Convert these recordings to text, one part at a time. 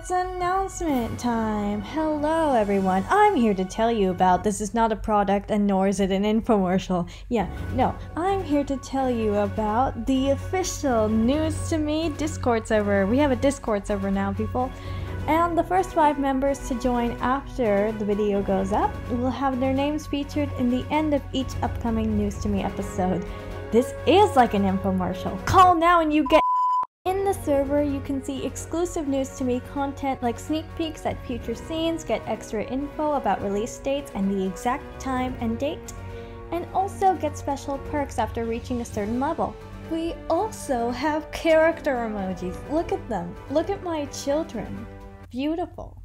It's announcement time! Hello everyone, I'm here to tell you about this is not a product and nor is it an infomercial. Yeah, no, I'm here to tell you about the official News to Me Discord server. We have a Discord server now, people. And the first 5 members to join after the video goes up will have their names featured in the end of each upcoming News to Me episode. This is like an infomercial. Call now and you get... In the server, you can see exclusive News to Me content like sneak peeks at future scenes, get extra info about release dates and the exact time and date, and also get special perks after reaching a certain level. We also have character emojis. Look at them. Look at my children. Beautiful.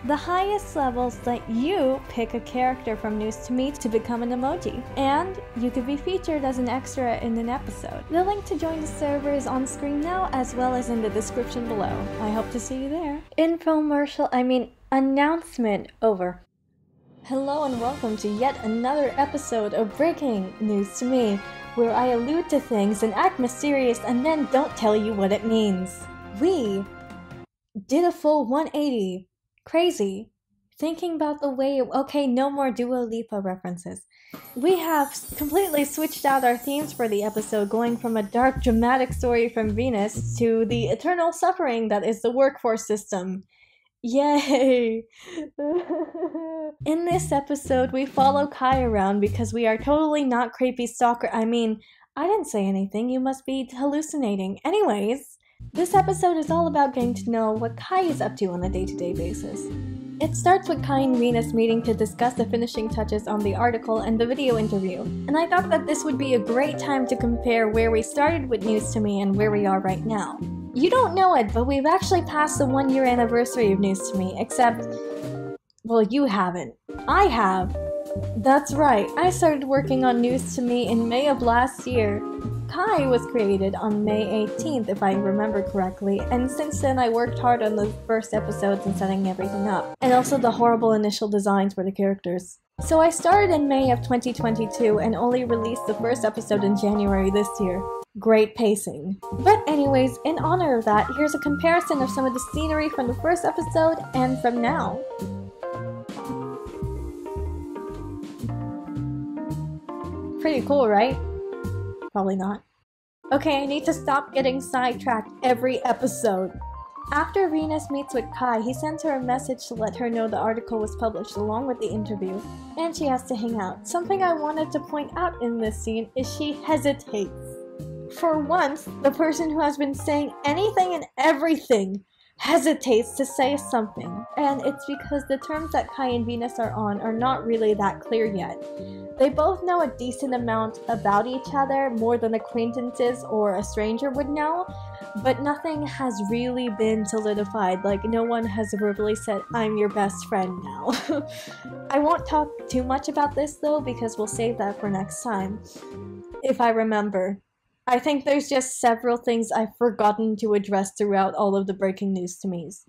The highest levels let you pick a character from News to Me to become an emoji, and you could be featured as an extra in an episode. The link to join the server is on screen now, as well as in the description below. I hope to see you there. Announcement over. Hello and welcome to yet another episode of Breaking News to Me, where I allude to things and act mysterious and then don't tell you what it means. We did a full 180. Crazy. Thinking about the way... Okay, no more Dua Lipa references. We have completely switched out our themes for the episode, going from a dark, dramatic story from Venus to the eternal suffering that is the workforce system. Yay! In this episode, we follow Kai around because we are totally not creepy stalker... I didn't say anything, you must be hallucinating. Anyways... This episode is all about getting to know what Kai is up to on a day-to-day basis. It starts with Kai and Venus meeting to discuss the finishing touches on the article and the video interview, and I thought that this would be a great time to compare where we started with News to Me and where we are right now. You don't know it, but we've actually passed the 1-year anniversary of News to Me, except... well, you haven't. I have. That's right, I started working on News to Me in May of last year. Kai was created on May 18th, if I remember correctly, and since then I worked hard on the first episodes and setting everything up, and also the horrible initial designs for the characters. So I started in May of 2022 and only released the first episode in January this year. Great pacing. But anyways, in honor of that, here's a comparison of some of the scenery from the first episode and from now. Pretty cool, right? Probably not. Okay, I need to stop getting sidetracked every episode. After Venus meets with Kai, he sends her a message to let her know the article was published along with the interview, and she has to hang out. Something I wanted to point out in this scene is she hesitates. For once, the person who has been saying anything and everything hesitates to say something, and it's because the terms that Kai and Venus are on are not really that clear yet. They both know a decent amount about each other, more than acquaintances or a stranger would know, but nothing has really been solidified, like no one has verbally said, I'm your best friend now. I won't talk too much about this though, because we'll save that for next time, if I remember. I think there's just several things I've forgotten to address throughout all of the breaking news to me's.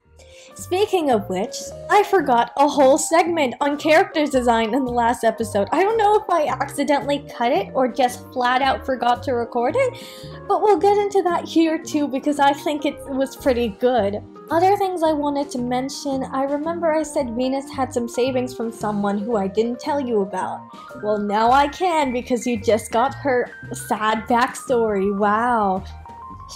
Speaking of which, I forgot a whole segment on characters design in the last episode. I don't know if I accidentally cut it or just flat out forgot to record it, but we'll get into that here too because I think it was pretty good. Other things I wanted to mention, I remember I said Venus had some savings from someone who I didn't tell you about. Well, now I can because you just got her sad backstory. Wow.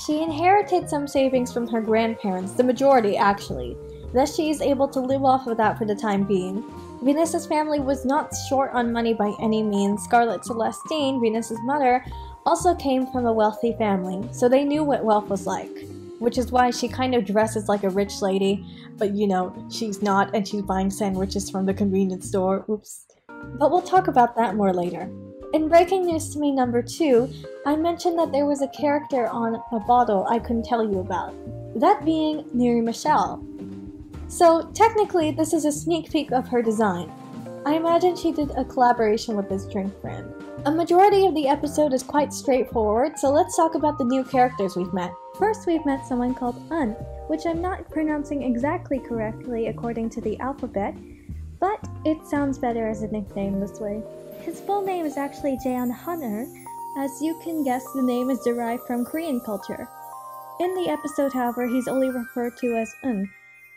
She inherited some savings from her grandparents, the majority actually. Thus she is able to live off of that for the time being. Venus's family was not short on money by any means. Scarlett Celestine, Venus's mother, also came from a wealthy family, so they knew what wealth was like. Which is why she kind of dresses like a rich lady, but you know, she's not and she's buying sandwiches from the convenience store. Oops. But we'll talk about that more later. In Breaking News to Me number 2, I mentioned that there was a character on a bottle I couldn't tell you about. That being Mary Michelle. So technically this is a sneak peek of her design. I imagine she did a collaboration with this drink brand. A majority of the episode is quite straightforward, so let's talk about the new characters we've met. First we've met someone called Un, which I'm not pronouncing exactly correctly according to the alphabet, but it sounds better as a nickname this way. His full name is actually Jaeon Hunter. As you can guess, the name is derived from Korean culture. In the episode, however, he's only referred to as Un,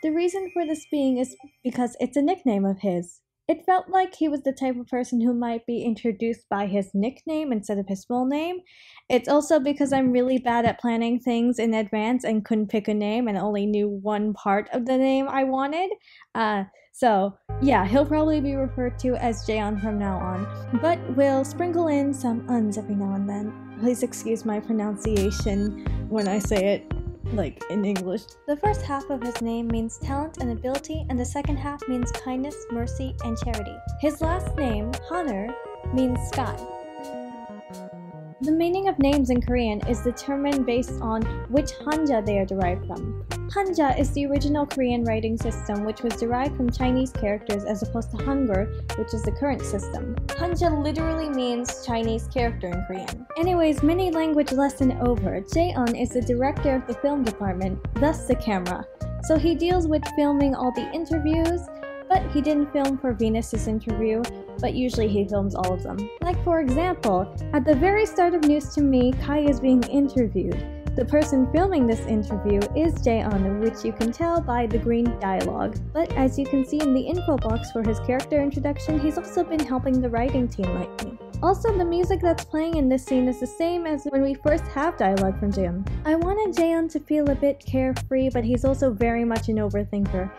The reason for this being is because it's a nickname of his. It felt like he was the type of person who might be introduced by his nickname instead of his full name. It's also because I'm really bad at planning things in advance and couldn't pick a name and only knew one part of the name I wanted. So yeah, he'll probably be referred to as Jaeon from now on, but we'll sprinkle in some uns every now and then. Please excuse my pronunciation when I say it like in English. The first half of his name means talent and ability, and the second half means kindness, mercy, and charity. His last name, Haner, means sky. The meaning of names in Korean is determined based on which hanja they are derived from. Hanja is the original Korean writing system, which was derived from Chinese characters as opposed to Hangul, which is the current system. Hanja literally means Chinese character in Korean. Anyways, mini language lesson over. Jaeon is the director of the film department, thus the camera. So he deals with filming all the interviews, but he didn't film for Venus's interview, but usually he films all of them. Like for example, at the very start of News to Me, Kai is being interviewed. The person filming this interview is Jaeon, which you can tell by the green dialogue. But as you can see in the info box for his character introduction, he's also been helping the writing team lately. Also, the music that's playing in this scene is the same as when we first have dialogue from Jaeon. I wanted Jaeon to feel a bit carefree, but he's also very much an overthinker.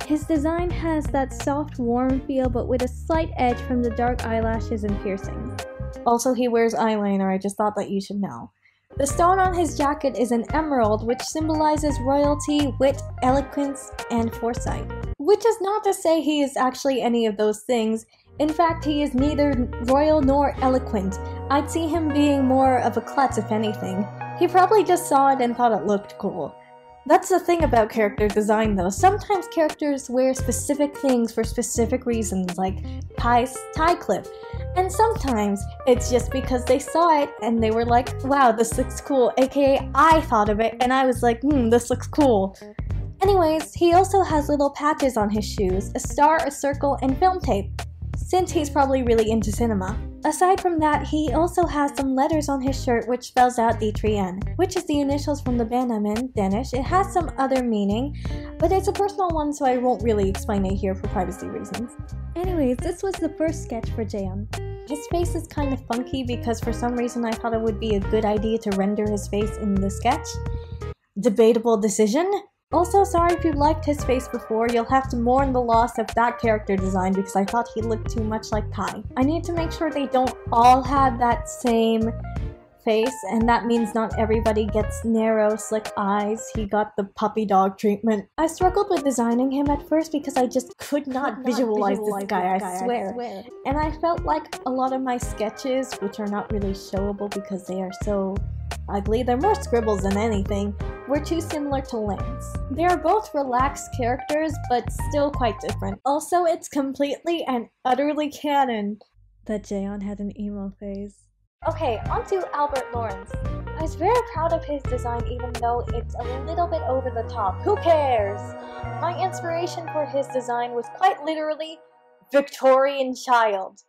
His design has that soft, warm feel, but with a slight edge from the dark eyelashes and piercings. Also, he wears eyeliner, I just thought that you should know. The stone on his jacket is an emerald, which symbolizes royalty, wit, eloquence, and foresight. Which is not to say he is actually any of those things. In fact, he is neither royal nor eloquent. I'd see him being more of a klutz if anything. He probably just saw it and thought it looked cool. That's the thing about character design though. Sometimes characters wear specific things for specific reasons, like Kai's tie clip. And sometimes it's just because they saw it and they were like, wow, this looks cool, aka I thought of it and I was like, this looks cool. Anyways, he also has little patches on his shoes, a star, a circle, and film tape, since he's probably really into cinema. Aside from that, he also has some letters on his shirt which spells out D3N, which is the initials from the band I'm in, Danish. It has some other meaning, but it's a personal one so I won't really explain it here for privacy reasons. Anyways, this was the first sketch for Jaeon. His face is kind of funky because for some reason I thought it would be a good idea to render his face in the sketch. Debatable decision. Also, sorry if you liked his face before, you'll have to mourn the loss of that character design because I thought he looked too much like Kai. I need to make sure they don't all have that same face, and that means not everybody gets narrow, slick eyes. He got the puppy dog treatment. I struggled with designing him at first because I just could not visualize this guy, I swear. And I felt like a lot of my sketches, which are not really showable because they are so ugly, they're more scribbles than anything, were too similar to Lance. They are both relaxed characters, but still quite different. Also, it's completely and utterly canon that Jaeon had an emo phase. Okay, on to Albert Lawrence. I was very proud of his design even though it's a little bit over the top. Who cares? My inspiration for his design was quite literally Victorian child.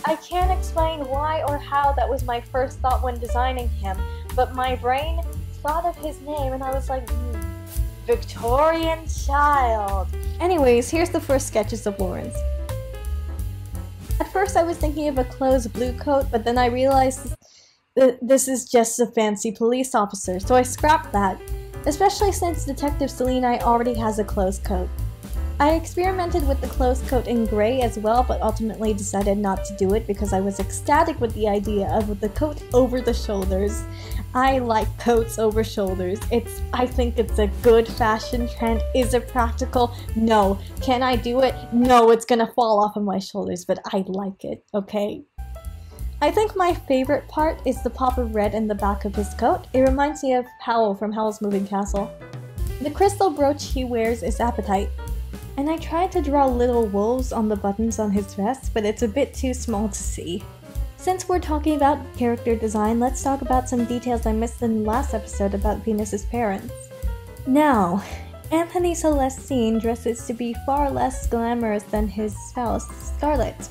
I can't explain why or how that was my first thought when designing him, but my brain thought of his name and I was like, Victorian child. Anyways, here's the first sketches of Lawrence. At first I was thinking of a closed blue coat, but then I realized that this is just a fancy police officer, so I scrapped that, especially since Detective Selena already has a closed coat. I experimented with the closed coat in gray as well, but ultimately decided not to do it because I was ecstatic with the idea of the coat over the shoulders. I like coats over shoulders. I think it's a good fashion trend. Is it practical? No. Can I do it? No, it's gonna fall off of my shoulders, but I like it, okay? I think my favorite part is the pop of red in the back of his coat. It reminds me of Howl from Howl's Moving Castle. The crystal brooch he wears is apatite. And I tried to draw little wolves on the buttons on his vest, but it's a bit too small to see. Since we're talking about character design, let's talk about some details I missed in the last episode about Venus's parents. Now, Anthony Celestine dresses to be far less glamorous than his spouse, Scarlett.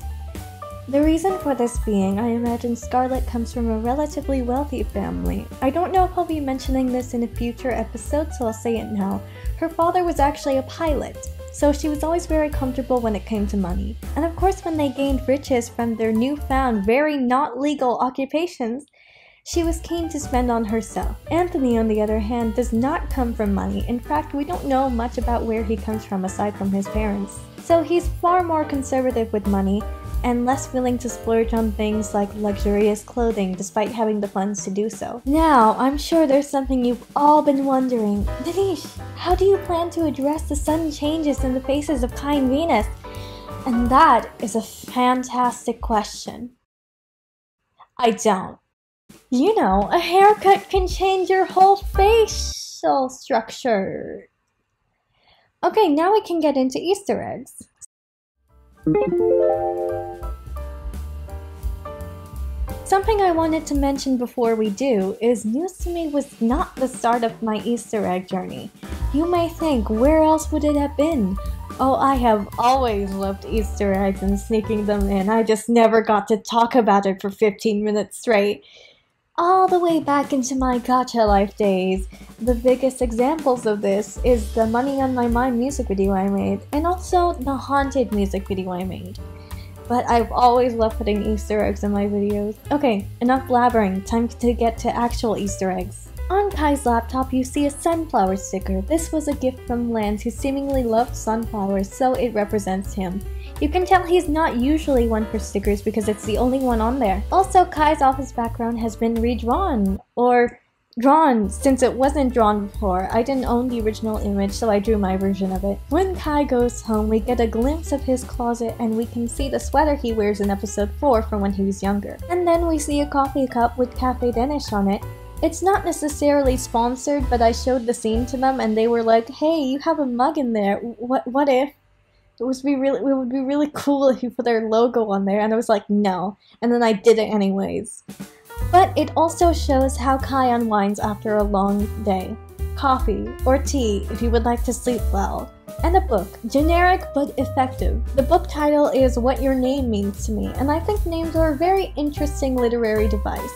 The reason for this being, I imagine Scarlett comes from a relatively wealthy family. I don't know if I'll be mentioning this in a future episode, so I'll say it now. Her father was actually a pilot, so she was always very comfortable when it came to money. And of course, when they gained riches from their newfound, very not legal occupations, she was keen to spend on herself. Anthony, on the other hand, does not come from money. In fact, we don't know much about where he comes from aside from his parents. So he's far more conservative with money, and less willing to splurge on things like luxurious clothing despite having the funds to do so. Now, I'm sure there's something you've all been wondering. Dinesh, how do you plan to address the sudden changes in the faces of Kai and Venus? And that is a fantastic question. I don't. You know, a haircut can change your whole facial structure. Okay, now we can get into Easter eggs. Something I wanted to mention before we do is News to Me was not the start of my Easter egg journey. You may think, where else would it have been? Oh, I have always loved Easter eggs and sneaking them in. I just never got to talk about it for 15 minutes straight. All the way back into my Gacha Life days. The biggest examples of this is the Money on My Mind music video I made, and also the Haunted music video I made. But I've always loved putting Easter eggs in my videos. Okay, enough blabbering, time to get to actual Easter eggs. On Kai's laptop, you see a sunflower sticker. This was a gift from Lance, who seemingly loved sunflowers, so it represents him. You can tell he's not usually one for stickers because it's the only one on there. Also, Kai's office background has been redrawn, or drawn, since it wasn't drawn before. I didn't own the original image, so I drew my version of it. When Kai goes home, we get a glimpse of his closet and we can see the sweater he wears in episode 4 from when he was younger. And then we see a coffee cup with Cafe Danish on it. It's not necessarily sponsored, but I showed the scene to them and they were like, hey, you have a mug in there. What if? It would be really cool if you put their logo on there. And I was like, no. And then I did it anyways. But it also shows how Kai unwinds after a long day. Coffee or tea if you would like to sleep well. And a book, generic but effective. The book title is What Your Name Means to Me, and I think names are a very interesting literary device.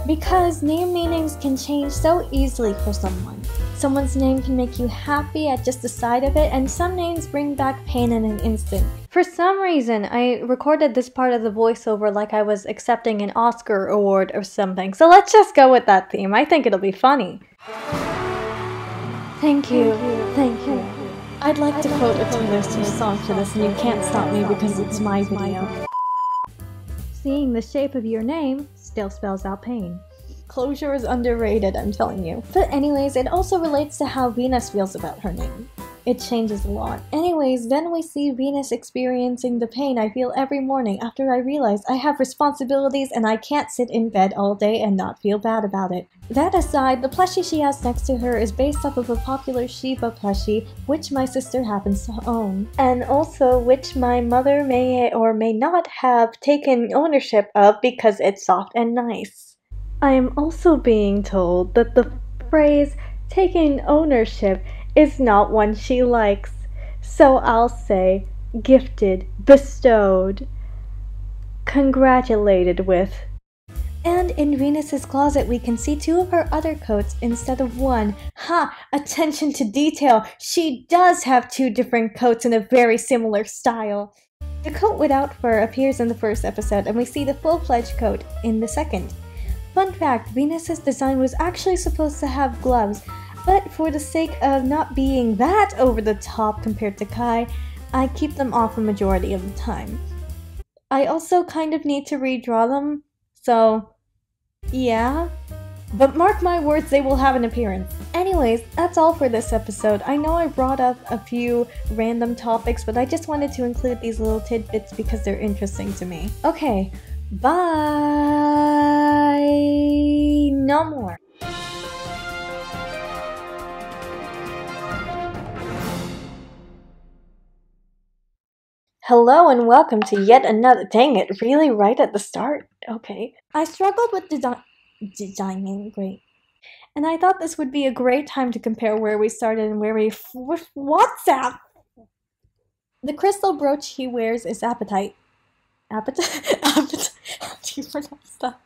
Because name meanings can change so easily for someone. Someone's name can make you happy at just the sight of it, and some names bring back pain in an instant. For some reason, I recorded this part of the voiceover like I was accepting an Oscar award or something, so let's just go with that theme. I think it'll be funny. Thank you. I'd like to quote a Taylor Swift song for this, and you can't stop me because it's my video. Seeing the shape of your name still spells out pain. Closure is underrated, I'm telling you. But anyways, it also relates to how Venus feels about her name. It changes a lot. Anyways, then we see Venus experiencing the pain I feel every morning after I realize I have responsibilities and I can't sit in bed all day and not feel bad about it. That aside, the plushie she has next to her is based off of a popular Shiba plushie, which my sister happens to own. And also which my mother may or may not have taken ownership of because it's soft and nice. I am also being told that the phrase taking ownership is not one she likes, so I'll say gifted, bestowed, congratulated with. And in Venus's closet we can see 2 of her other coats instead of 1. Ha! Attention to detail! She does have 2 different coats in a very similar style. The coat without fur appears in the first episode, and we see the full-fledged coat in the second. Fun fact, Venus's design was actually supposed to have gloves, but for the sake of not being that over the top compared to Kai, I keep them off a majority of the time. I also kind of need to redraw them, so yeah. But mark my words, they will have an appearance. Anyways, that's all for this episode. I know I brought up a few random topics, but I just wanted to include these little tidbits because they're interesting to me. Okay, bye! No more. Hello and welcome to yet another— dang it, really right at the start? Okay. I struggled with designing, great. And I thought this would be a great time to compare where we started and where we— WhatsApp! The crystal brooch he wears is apatite. Appetite? Appetite? How do you pronounce that?